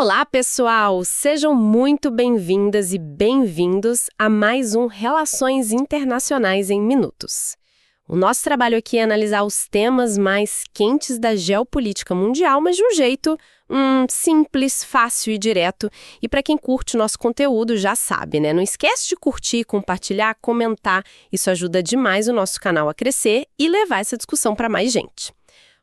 Olá, pessoal! Sejam muito bem-vindas e bem-vindos a mais um Relações Internacionais em Minutos. O nosso trabalho aqui é analisar os temas mais quentes da geopolítica mundial, mas de um jeito simples, fácil e direto. E para quem curte o nosso conteúdo já sabe, né? Não esquece de curtir, compartilhar, comentar. Isso ajuda demais o nosso canal a crescer e levar essa discussão para mais gente.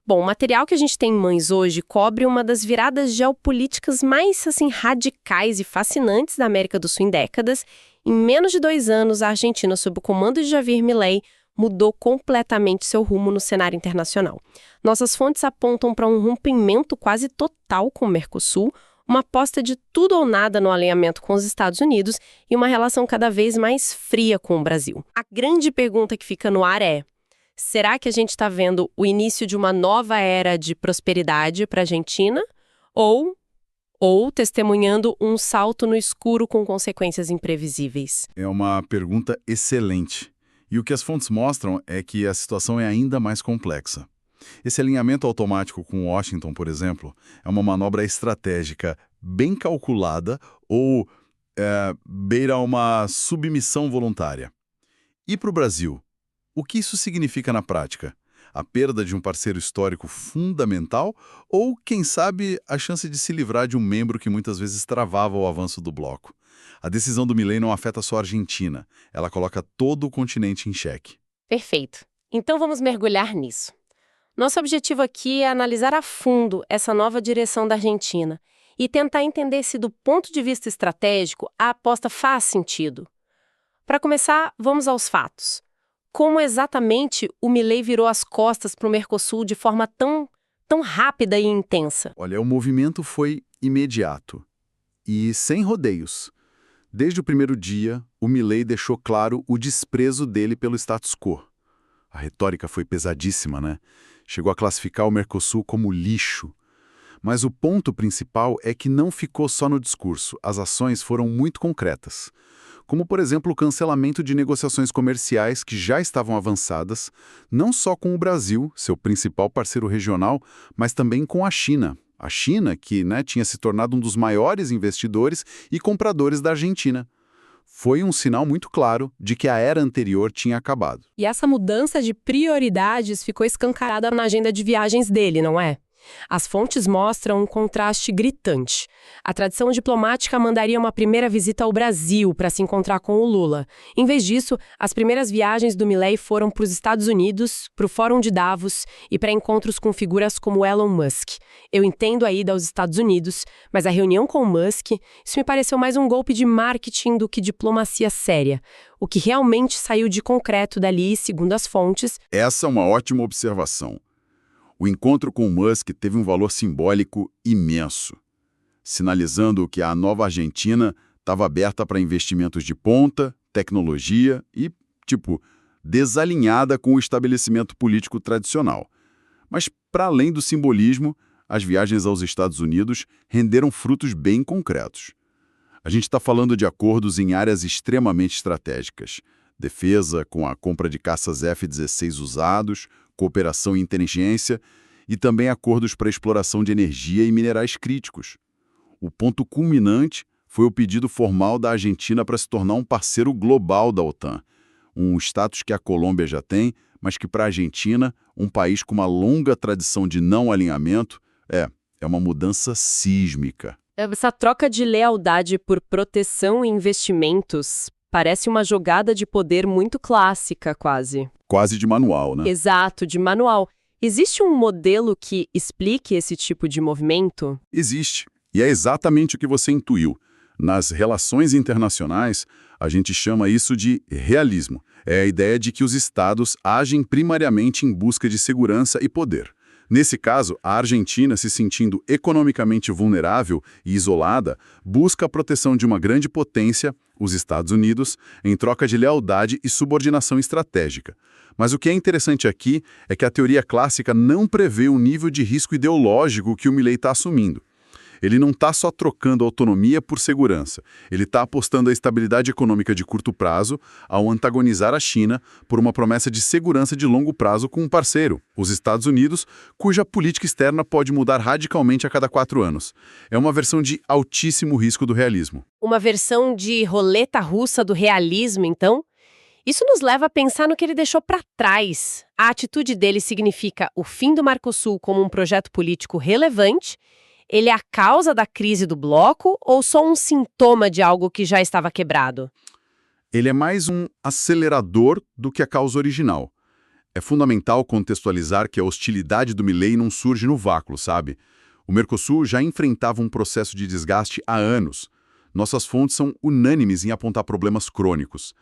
Bom, o material que a gente tem em mãos hoje cobre uma das viradas geopolíticas mais, radicais e fascinantes da América do Sul em décadas. Em menos de 2 anos, a Argentina, sob o comando de Javier Milei, mudou completamente seu rumo no cenário internacional. Nossas fontes apontam para um rompimento quase total com o Mercosul, uma aposta de tudo ou nada no alinhamento com os Estados Unidos e uma relação cada vez mais fria com o Brasil. A grande pergunta que fica no ar é: será que a gente está vendo o início de uma nova era de prosperidade para a Argentina? Ou testemunhando um salto no escuro com consequências imprevisíveis? É uma pergunta excelente. E o que as fontes mostram é que a situação é ainda mais complexa. Esse alinhamento automático com Washington, por exemplo, é uma manobra estratégica bem calculada ou beira uma submissão voluntária. E para o Brasil? O que isso significa na prática? A perda de um parceiro histórico fundamental ou, quem sabe, a chance de se livrar de um membro que muitas vezes travava o avanço do bloco? A decisão do Milei não afeta só a Argentina, ela coloca todo o continente em xeque. Perfeito. Então vamos mergulhar nisso. Nosso objetivo aqui é analisar a fundo essa nova direção da Argentina e tentar entender se, do ponto de vista estratégico, a aposta faz sentido. Para começar, vamos aos fatos. Como exatamente o Milei virou as costas para o Mercosul de forma tão rápida e intensa? Olha, o movimento foi imediato e sem rodeios. Desde o primeiro dia, o Milei deixou claro o desprezo dele pelo status quo. A retórica foi pesadíssima, né? Chegou a classificar o Mercosul como lixo. Mas o ponto principal é que não ficou só no discurso, as ações foram muito concretas. Como, por exemplo, o cancelamento de negociações comerciais que já estavam avançadas, não só com o Brasil, seu principal parceiro regional, mas também com a China. A China, que tinha se tornado um dos maiores investidores e compradores da Argentina. Foi um sinal muito claro de que a era anterior tinha acabado. E essa mudança de prioridades ficou escancarada na agenda de viagens dele, não é? As fontes mostram um contraste gritante. A tradição diplomática mandaria uma primeira visita ao Brasil para se encontrar com o Lula. Em vez disso, as primeiras viagens do Milei foram para os Estados Unidos, para o Fórum de Davos e para encontros com figuras como Elon Musk. Eu entendo a ida aos Estados Unidos, mas a reunião com o Musk, isso me pareceu mais um golpe de marketing do que diplomacia séria. O que realmente saiu de concreto dali, segundo as fontes... Essa é uma ótima observação. O encontro com o Musk teve um valor simbólico imenso, sinalizando que a nova Argentina estava aberta para investimentos de ponta, tecnologia e, desalinhada com o estabelecimento político tradicional. Mas, para além do simbolismo, as viagens aos Estados Unidos renderam frutos bem concretos. A gente está falando de acordos em áreas extremamente estratégicas: defesa, com a compra de caças F-16 usados, cooperação e inteligência, e também acordos para exploração de energia e minerais críticos. O ponto culminante foi o pedido formal da Argentina para se tornar um parceiro global da OTAN, um status que a Colômbia já tem, mas que para a Argentina, um país com uma longa tradição de não alinhamento, é uma mudança sísmica. Essa troca de lealdade por proteção e investimentos parece uma jogada de poder muito clássica, quase. Quase de manual, né? Exato, de manual. Existe um modelo que explique esse tipo de movimento? Existe. E é exatamente o que você intuiu. Nas relações internacionais, a gente chama isso de realismo. É a ideia de que os estados agem primariamente em busca de segurança e poder. Nesse caso, a Argentina, se sentindo economicamente vulnerável e isolada, busca a proteção de uma grande potência, os Estados Unidos, em troca de lealdade e subordinação estratégica. Mas o que é interessante aqui é que a teoria clássica não prevê o nível de risco ideológico que o Milei está assumindo. Ele não está só trocando autonomia por segurança. Ele está apostando a estabilidade econômica de curto prazo ao antagonizar a China por uma promessa de segurança de longo prazo com um parceiro, os Estados Unidos, cuja política externa pode mudar radicalmente a cada 4 anos. É uma versão de altíssimo risco do realismo. Uma versão de roleta russa do realismo, então? Isso nos leva a pensar no que ele deixou para trás. A atitude dele significa o fim do Mercosul como um projeto político relevante? Ele é a causa da crise do bloco ou só um sintoma de algo que já estava quebrado? Ele é mais um acelerador do que a causa original. É fundamental contextualizar que a hostilidade do Milei não surge no vácuo, sabe? O Mercosul já enfrentava um processo de desgaste há anos. Nossas fontes são unânimes em apontar problemas crônicos.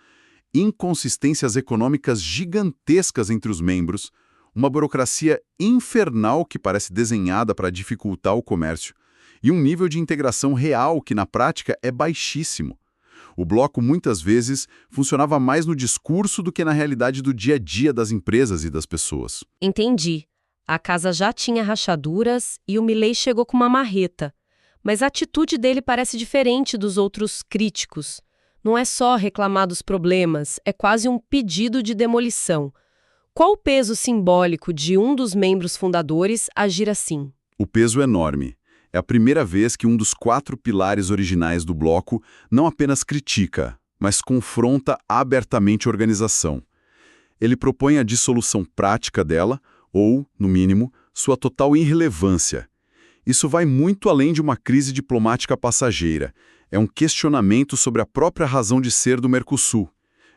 Inconsistências econômicas gigantescas entre os membros, uma burocracia infernal que parece desenhada para dificultar o comércio e um nível de integração real que, na prática, é baixíssimo. O bloco, muitas vezes, funcionava mais no discurso do que na realidade do dia a dia das empresas e das pessoas. Entendi. A casa já tinha rachaduras e o Milei chegou com uma marreta. Mas a atitude dele parece diferente dos outros críticos. Não é só reclamar dos problemas, é quase um pedido de demolição. Qual o peso simbólico de um dos membros fundadores agir assim? O peso é enorme. É a primeira vez que um dos 4 pilares originais do bloco não apenas critica, mas confronta abertamente a organização. Ele propõe a dissolução prática dela, ou, no mínimo, sua total irrelevância. Isso vai muito além de uma crise diplomática passageira. É um questionamento sobre a própria razão de ser do Mercosul.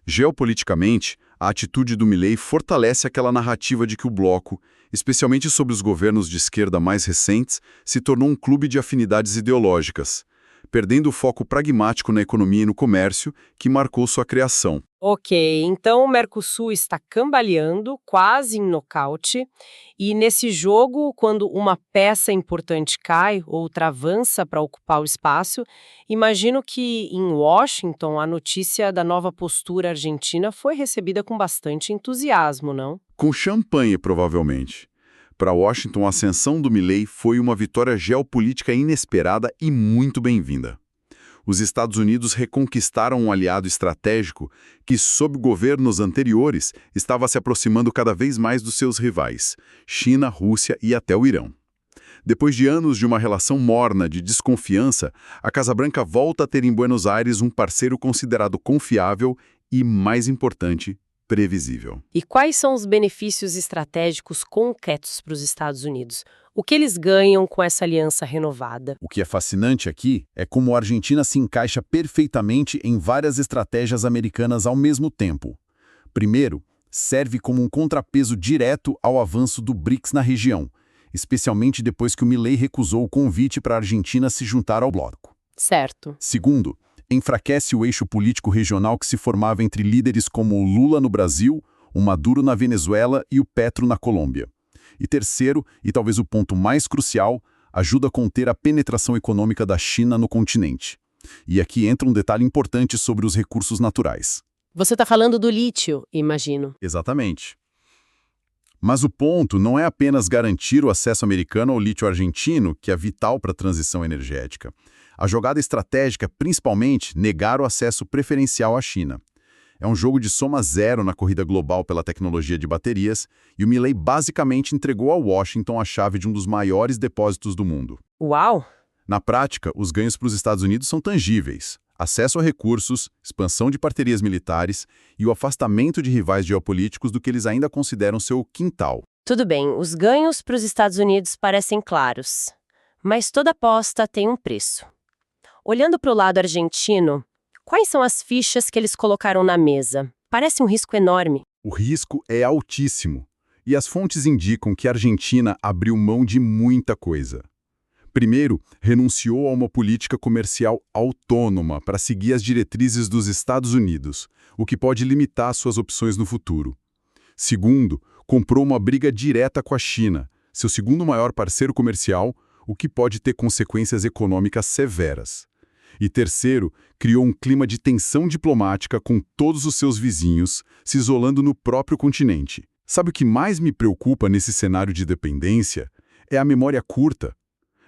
Geopoliticamente, a atitude do Milei fortalece aquela narrativa de que o bloco, especialmente sobre os governos de esquerda mais recentes, se tornou um clube de afinidades ideológicas, perdendo o foco pragmático na economia e no comércio que marcou sua criação. Ok, então o Mercosul está cambaleando, quase em nocaute, e nesse jogo, quando uma peça importante cai, outra avança para ocupar o espaço, imagino que em Washington a notícia da nova postura argentina foi recebida com bastante entusiasmo, não? Com champanhe, provavelmente. Para Washington, a ascensão do Milei foi uma vitória geopolítica inesperada e muito bem-vinda. Os Estados Unidos reconquistaram um aliado estratégico que, sob governos anteriores, estava se aproximando cada vez mais dos seus rivais, China, Rússia e até o Irã. Depois de anos de uma relação morna de desconfiança, a Casa Branca volta a ter em Buenos Aires um parceiro considerado confiável e, mais importante, previsível. E quais são os benefícios estratégicos concretos para os Estados Unidos? O que eles ganham com essa aliança renovada? O que é fascinante aqui é como a Argentina se encaixa perfeitamente em várias estratégias americanas ao mesmo tempo. Primeiro, serve como um contrapeso direto ao avanço do BRICS na região, especialmente depois que o Milei recusou o convite para a Argentina se juntar ao bloco. Certo. Segundo, enfraquece o eixo político regional que se formava entre líderes como o Lula no Brasil, o Maduro na Venezuela e o Petro na Colômbia. E terceiro, e talvez o ponto mais crucial, ajuda a conter a penetração econômica da China no continente. E aqui entra um detalhe importante sobre os recursos naturais. Você está falando do lítio, imagino. Exatamente. Mas o ponto não é apenas garantir o acesso americano ao lítio argentino, que é vital para a transição energética. A jogada estratégica é, principalmente, negar o acesso preferencial à China. É um jogo de soma zero na corrida global pela tecnologia de baterias, e o Milei basicamente entregou a Washington a chave de um dos maiores depósitos do mundo. Uau! Na prática, os ganhos para os Estados Unidos são tangíveis. Acesso a recursos, expansão de parcerias militares e o afastamento de rivais geopolíticos do que eles ainda consideram seu quintal. Tudo bem, os ganhos para os Estados Unidos parecem claros. Mas toda aposta tem um preço. Olhando para o lado argentino, quais são as fichas que eles colocaram na mesa? Parece um risco enorme. O risco é altíssimo, e as fontes indicam que a Argentina abriu mão de muita coisa. Primeiro, renunciou a uma política comercial autônoma para seguir as diretrizes dos Estados Unidos, o que pode limitar suas opções no futuro. Segundo, comprou uma briga direta com a China, seu segundo maior parceiro comercial, o que pode ter consequências econômicas severas. E terceiro, criou um clima de tensão diplomática com todos os seus vizinhos, se isolando no próprio continente. Sabe o que mais me preocupa nesse cenário de dependência? É a memória curta.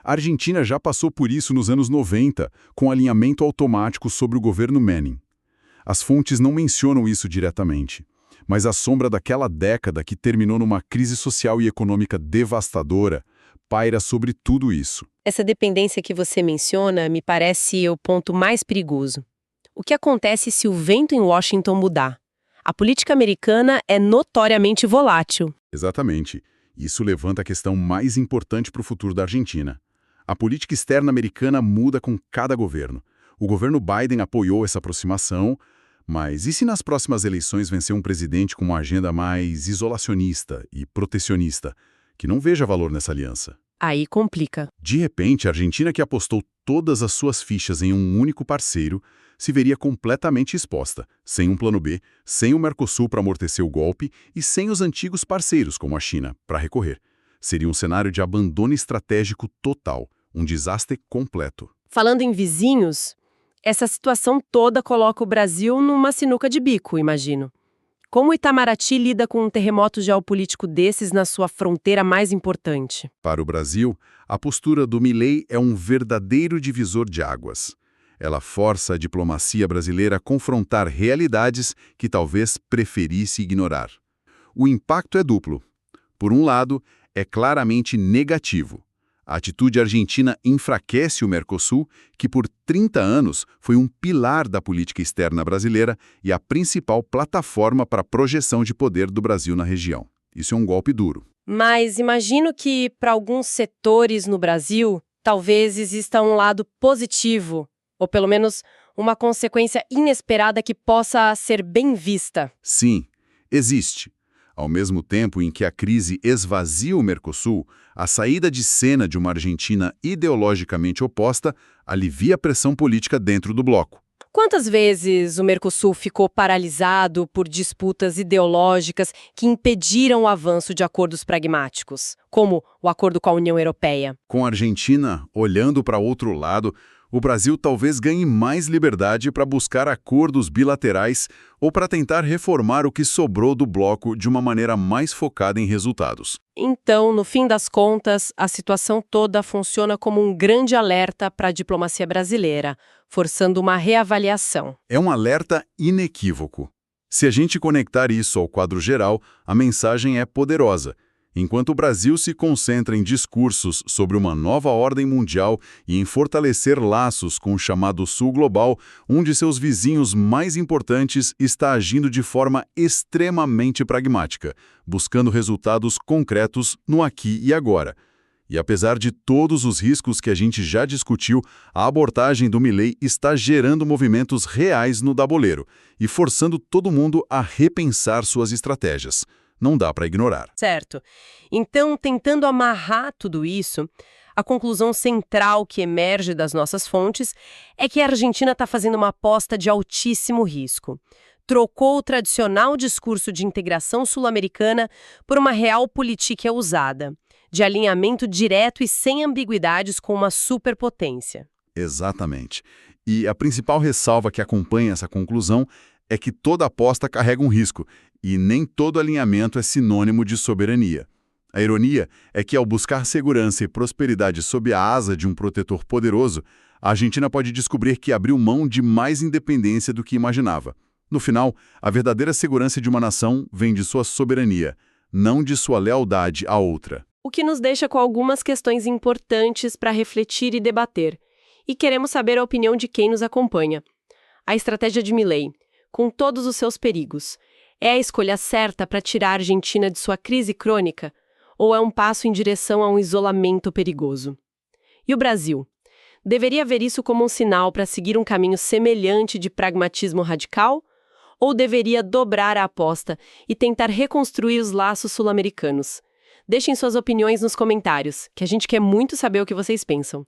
A Argentina já passou por isso nos anos 90, com alinhamento automático sobre o governo Menem. As fontes não mencionam isso diretamente, mas a sombra daquela década que terminou numa crise social e econômica devastadora paira sobre tudo isso. Essa dependência que você menciona me parece o ponto mais perigoso. O que acontece se o vento em Washington mudar? A política americana é notoriamente volátil. Exatamente. Isso levanta a questão mais importante para o futuro da Argentina. A política externa americana muda com cada governo. O governo Biden apoiou essa aproximação, mas e se nas próximas eleições vencer um presidente com uma agenda mais isolacionista e protecionista, que não veja valor nessa aliança? Aí complica. De repente, a Argentina, que apostou todas as suas fichas em um único parceiro, se veria completamente exposta, sem um plano B, sem o Mercosul para amortecer o golpe e sem os antigos parceiros, como a China, para recorrer. Seria um cenário de abandono estratégico total, um desastre completo. Falando em vizinhos, essa situação toda coloca o Brasil numa sinuca de bico, imagino. Como o Itamaraty lida com um terremoto geopolítico desses na sua fronteira mais importante? Para o Brasil, a postura do Milei é um verdadeiro divisor de águas. Ela força a diplomacia brasileira a confrontar realidades que talvez preferisse ignorar. O impacto é duplo. Por um lado, é claramente negativo. A atitude argentina enfraquece o Mercosul, que por 30 anos foi um pilar da política externa brasileira e a principal plataforma para a projeção de poder do Brasil na região. Isso é um golpe duro. Mas imagino que, para alguns setores no Brasil, talvez exista um lado positivo, ou pelo menos uma consequência inesperada que possa ser bem vista. Sim, existe. Ao mesmo tempo em que a crise esvazia o Mercosul, a saída de cena de uma Argentina ideologicamente oposta alivia a pressão política dentro do bloco. Quantas vezes o Mercosul ficou paralisado por disputas ideológicas que impediram o avanço de acordos pragmáticos, como o acordo com a União Europeia? Com a Argentina olhando para outro lado, o Brasil talvez ganhe mais liberdade para buscar acordos bilaterais ou para tentar reformar o que sobrou do bloco de uma maneira mais focada em resultados. Então, no fim das contas, a situação toda funciona como um grande alerta para a diplomacia brasileira, forçando uma reavaliação. É um alerta inequívoco. Se a gente conectar isso ao quadro geral, a mensagem é poderosa. Enquanto o Brasil se concentra em discursos sobre uma nova ordem mundial e em fortalecer laços com o chamado Sul Global, um de seus vizinhos mais importantes está agindo de forma extremamente pragmática, buscando resultados concretos no aqui e agora. E apesar de todos os riscos que a gente já discutiu, a abordagem do Milei está gerando movimentos reais no tabuleiro e forçando todo mundo a repensar suas estratégias. Não dá para ignorar. Certo. Então, tentando amarrar tudo isso, a conclusão central que emerge das nossas fontes é que a Argentina está fazendo uma aposta de altíssimo risco. Trocou o tradicional discurso de integração sul-americana por uma realpolitik ousada, de alinhamento direto e sem ambiguidades com uma superpotência. Exatamente. E a principal ressalva que acompanha essa conclusão é que toda aposta carrega um risco, e nem todo alinhamento é sinônimo de soberania. A ironia é que, ao buscar segurança e prosperidade sob a asa de um protetor poderoso, a Argentina pode descobrir que abriu mão de mais independência do que imaginava. No final, a verdadeira segurança de uma nação vem de sua soberania, não de sua lealdade a outra. O que nos deixa com algumas questões importantes para refletir e debater. E queremos saber a opinião de quem nos acompanha. A estratégia de Milei, com todos os seus perigos, é a escolha certa para tirar a Argentina de sua crise crônica ou é um passo em direção a um isolamento perigoso? E o Brasil? Deveria ver isso como um sinal para seguir um caminho semelhante de pragmatismo radical? Ou deveria dobrar a aposta e tentar reconstruir os laços sul-americanos? Deixem suas opiniões nos comentários, que a gente quer muito saber o que vocês pensam.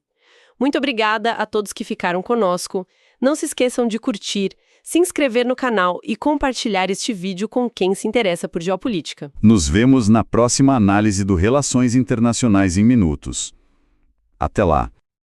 Muito obrigada a todos que ficaram conosco. Não se esqueçam de curtir, se inscrever no canal e compartilhar este vídeo com quem se interessa por geopolítica. Nos vemos na próxima análise do Relações Internacionais em Minutos. Até lá!